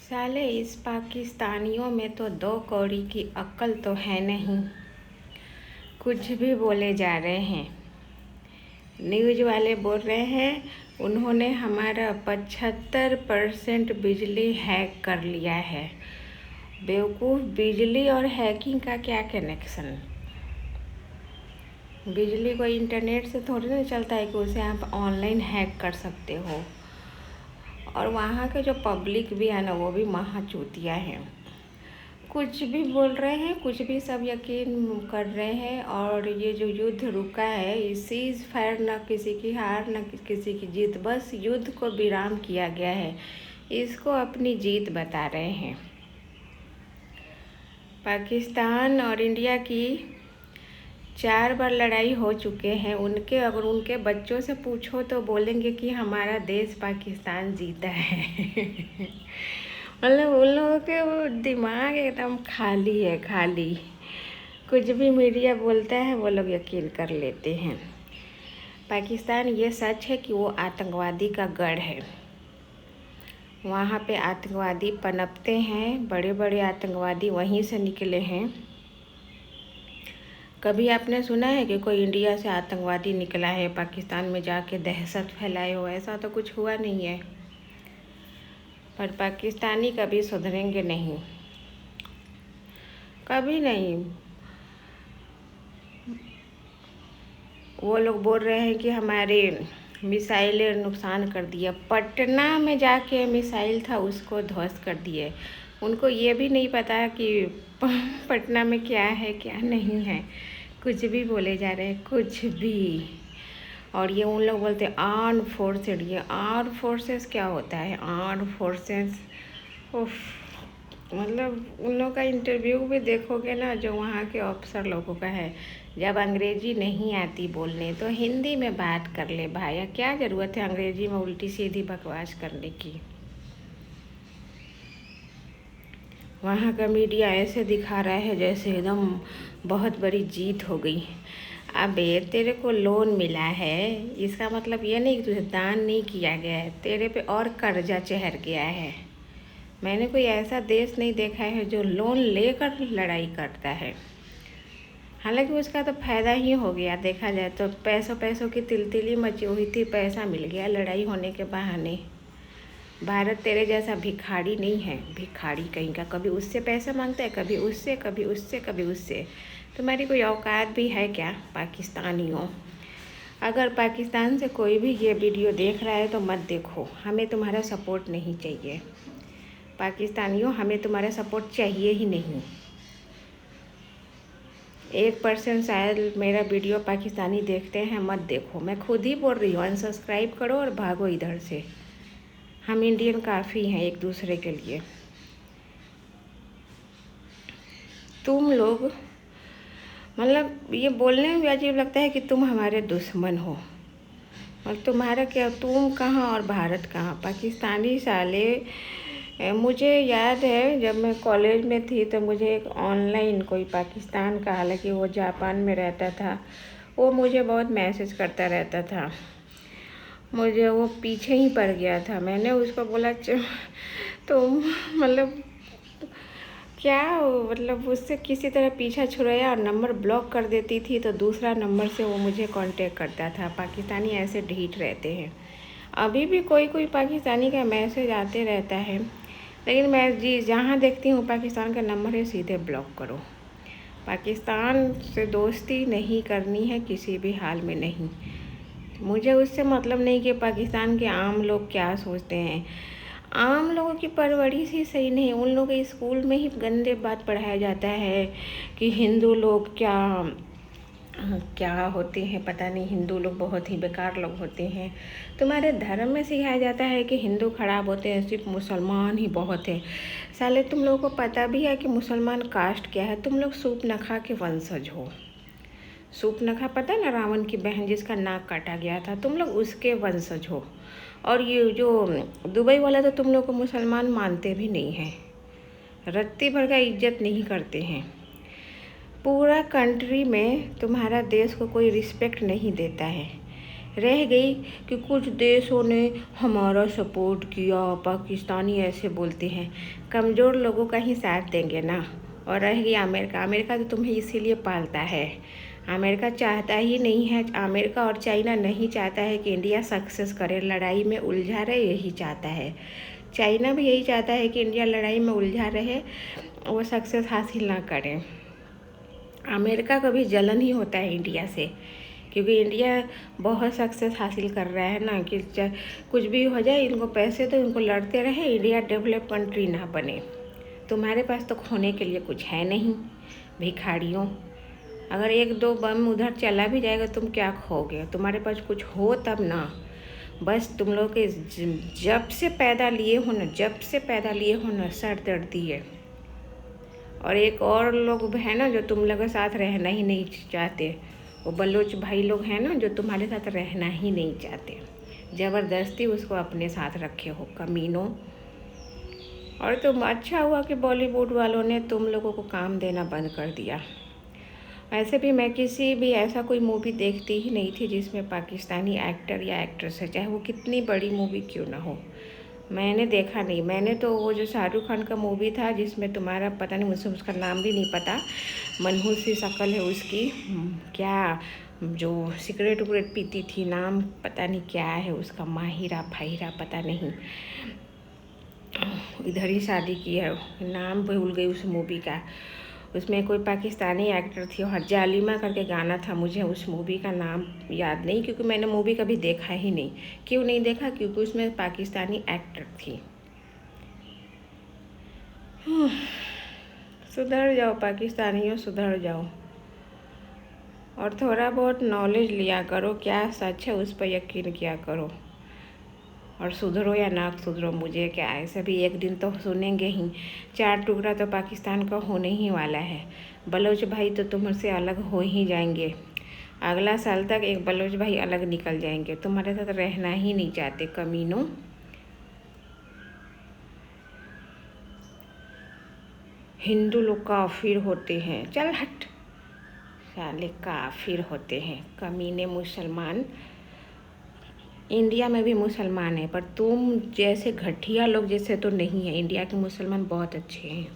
साले इस पाकिस्तानियों में तो 2 कौड़ी की अक्ल तो है नहीं, कुछ भी बोले जा रहे हैं। न्यूज़ वाले बोल रहे हैं उन्होंने हमारा 75% बिजली हैक कर लिया है। बेवकूफ़, बिजली और हैकिंग का क्या कनेक्शन? बिजली को इंटरनेट से थोड़ी ना चलता है कि उसे आप ऑनलाइन हैक कर सकते हो। और वहाँ के जो पब्लिक भी है ना, वो भी महाचूतिया है। कुछ भी बोल रहे हैं, कुछ भी सब यकीन कर रहे हैं। और ये जो युद्ध रुका है, इस सीज़ फायर, न किसी की हार न किसी की जीत, बस युद्ध को विराम किया गया है। इसको अपनी जीत बता रहे हैं। पाकिस्तान और इंडिया की 4 बार लड़ाई हो चुके हैं। अगर उनके बच्चों से पूछो तो बोलेंगे कि हमारा देश पाकिस्तान जीता है। मतलब उन लोगों के वो दिमाग एकदम खाली है, खाली। कुछ भी मीडिया बोलता है वो लोग यकीन कर लेते हैं। पाकिस्तान, ये सच है कि वो आतंकवादी का गढ़ है। वहाँ पे आतंकवादी पनपते हैं, बड़े बड़े आतंकवादी वहीं से निकले हैं। कभी आपने सुना है कि कोई इंडिया से आतंकवादी निकला है, पाकिस्तान में जाके दहशत फैलाए हो? ऐसा तो कुछ हुआ नहीं है। पर पाकिस्तानी कभी सुधरेंगे नहीं, कभी नहीं। वो लोग बोल रहे हैं कि हमारे मिसाइलें नुकसान कर दिया। पटना में जाके मिसाइल था, उसको ध्वस्त कर दिए। उनको ये भी नहीं पता कि पटना में क्या है क्या नहीं है। कुछ भी बोले जा रहे हैं, कुछ भी। और ये उन लोग बोलते हैं आर्म फोर्सेस। ये आर्म फोर्सेस क्या होता है? आर्म फोर्सेस, मतलब उन लोग का इंटरव्यू भी देखोगे ना, जो वहाँ के अफसर लोगों का है, जब अंग्रेजी नहीं आती बोलने तो हिंदी में बात कर ले भाई। क्या ज़रूरत है अंग्रेजी में उल्टी सीधी बकवास करने की? वहाँ का मीडिया ऐसे दिखा रहा है जैसे एकदम बहुत बड़ी जीत हो गई। अबे तेरे को लोन मिला है, इसका मतलब ये नहीं कि तुझे दान नहीं किया गया है, तेरे पे और कर्जा चढ़ गया है। मैंने कोई ऐसा देश नहीं देखा है जो लोन लेकर लड़ाई करता है। हालांकि उसका तो फ़ायदा ही हो गया, देखा जाए तो पैसों की तिलतिली मची हुई थी, पैसा मिल गया लड़ाई होने के बहाने। भारत तेरे जैसा भिखारी नहीं है, भिखारी कहीं का। कभी उससे पैसा मांगता है, कभी उससे, कभी उससे, कभी उससे। तुम्हारी कोई औकात भी है क्या पाकिस्तानियों? अगर पाकिस्तान से कोई भी ये वीडियो देख रहा है तो मत देखो, हमें तुम्हारा सपोर्ट नहीं चाहिए। पाकिस्तानियों, हमें तुम्हारा सपोर्ट चाहिए ही नहीं। 1% शायद मेरा वीडियो पाकिस्तानी देखते हैं, मत देखो। मैं खुद ही बोल रही हूँ, अनसब्सक्राइब करो और भागो इधर से। हम इंडियन काफ़ी हैं एक दूसरे के लिए। तुम लोग, मतलब ये बोलने में भी अजीब लगता है कि तुम हमारे दुश्मन हो। और तुम्हारा क्या, तुम कहाँ और भारत कहाँ? पाकिस्तानी साले। मुझे याद है जब मैं कॉलेज में थी तो मुझे एक ऑनलाइन कोई पाकिस्तान का, हालांकि वो जापान में रहता था, वो मुझे बहुत मैसेज करता रहता था। मुझे वो पीछे ही पड़ गया था। मैंने उसको बोला तो मतलब क्या, मतलब उससे किसी तरह पीछा छुड़ाया और नंबर ब्लॉक कर देती थी तो दूसरा नंबर से वो मुझे कांटेक्ट करता था। पाकिस्तानी ऐसे ढीठ रहते हैं। अभी भी कोई कोई पाकिस्तानी का मैसेज आते रहता है, लेकिन मैं जहाँ देखती हूँ पाकिस्तान का नंबर है, सीधे ब्लॉक करो। पाकिस्तान से दोस्ती नहीं करनी है किसी भी हाल में, नहीं। मुझे उससे मतलब नहीं कि पाकिस्तान के आम लोग क्या सोचते हैं। आम लोगों की परवरिश ही सही नहीं। उन लोगों के स्कूल में ही गंदे बात पढ़ाया जाता है कि हिंदू लोग क्या क्या होते हैं, पता नहीं। हिंदू लोग बहुत ही बेकार लोग होते हैं। तुम्हारे धर्म में सिखाया जाता है कि हिंदू खराब होते हैं, सिर्फ मुसलमान ही बहुत है। साले तुम लोगों को पता भी है कि मुसलमान कास्ट क्या है? तुम लोग सूर्पनखा के वंशज हो। सूर्पनखा पता है ना, रावण की बहन जिसका नाक काटा गया था, तुम लोग उसके वंशज हो। और ये जो दुबई वाला तो तुम लोग को मुसलमान मानते भी नहीं हैं, रत्ती भर का इज्जत नहीं करते हैं। पूरा कंट्री में तुम्हारा देश को कोई रिस्पेक्ट नहीं देता है। रह गई कि कुछ देशों ने हमारा सपोर्ट किया, पाकिस्तानी ऐसे बोलते हैं। कमज़ोर लोगों का ही साथ देंगे ना। और रह गई अमेरिका, अमेरिका तो तुम्हें इसीलिए पालता है। अमेरिका चाहता ही नहीं है, अमेरिका और चाइना नहीं चाहता है कि इंडिया सक्सेस करे, लड़ाई में उलझा रहे, यही चाहता है। चाइना भी यही चाहता है कि इंडिया लड़ाई में उलझा रहे, वो सक्सेस हासिल ना करें। अमेरिका का भी जलन ही होता है इंडिया से, क्योंकि इंडिया बहुत सक्सेस हासिल कर रहा है ना, कि कुछ भी हो जाए, इनको पैसे तो इनको लड़ते रहे, इंडिया डेवलप कंट्री ना बने। तुम्हारे पास तो खोने के लिए कुछ है नहीं भिखारियों। अगर एक दो बम उधर चला भी जाएगा, तुम क्या खोगे? तुम्हारे पास कुछ हो तब ना। बस तुम लोग के जब से पैदा लिए हो ना सर दर्दी है। और एक और लोग है ना जो तुम लोग के साथ रहना ही नहीं चाहते, वो बलोच भाई लोग हैं ना जो तुम्हारे साथ रहना ही नहीं चाहते, ज़बरदस्ती उसको अपने साथ रखे हो कमीनों। और तुम अच्छा हुआ कि बॉलीवुड वालों ने तुम लोगों को काम देना बंद कर दिया। ऐसे भी मैं किसी भी ऐसा कोई मूवी देखती ही नहीं थी जिसमें पाकिस्तानी एक्टर या एक्ट्रेस है, चाहे वो कितनी बड़ी मूवी क्यों ना हो। मैंने देखा नहीं। मैंने तो वो जो शाहरुख खान का मूवी था जिसमें तुम्हारा पता नहीं, मुझे उसका नाम भी नहीं पता, मनहूस सी शक्ल है उसकी, क्या जो सिगरेट उगरेट पीती थी, नाम पता नहीं क्या है उसका, माहिरा फाहिरा पता नहीं, इधर ही शादी की है, नाम भूल गई उस मूवी का। उसमें कोई पाकिस्तानी एक्टर थी और जालिमा करके गाना था, मुझे उस मूवी का नाम याद नहीं, क्योंकि मैंने मूवी कभी देखा ही नहीं। क्यों नहीं देखा? क्योंकि उसमें पाकिस्तानी एक्टर थी। सुधर जाओ पाकिस्तानियों, सुधर जाओ और थोड़ा बहुत नॉलेज लिया करो, क्या सच है उस पर यकीन किया करो। और सुधरो या ना सुधरो, मुझे क्या, ऐसे भी एक दिन तो सुनेंगे ही। 4 टुकड़ा तो पाकिस्तान का होने ही वाला है। बलोच भाई तो तुमसे अलग हो ही जाएंगे। अगला साल तक एक बलोच भाई अलग निकल जाएंगे, तुम्हारे साथ रहना ही नहीं चाहते कमीनों। हिंदू लोग काफिर होते हैं, चल हट साले, काफिर होते हैं कमीने मुसलमान। इंडिया में भी मुसलमान है, पर तुम जैसे घटिया लोग जैसे तो नहीं है। इंडिया के मुसलमान बहुत अच्छे हैं।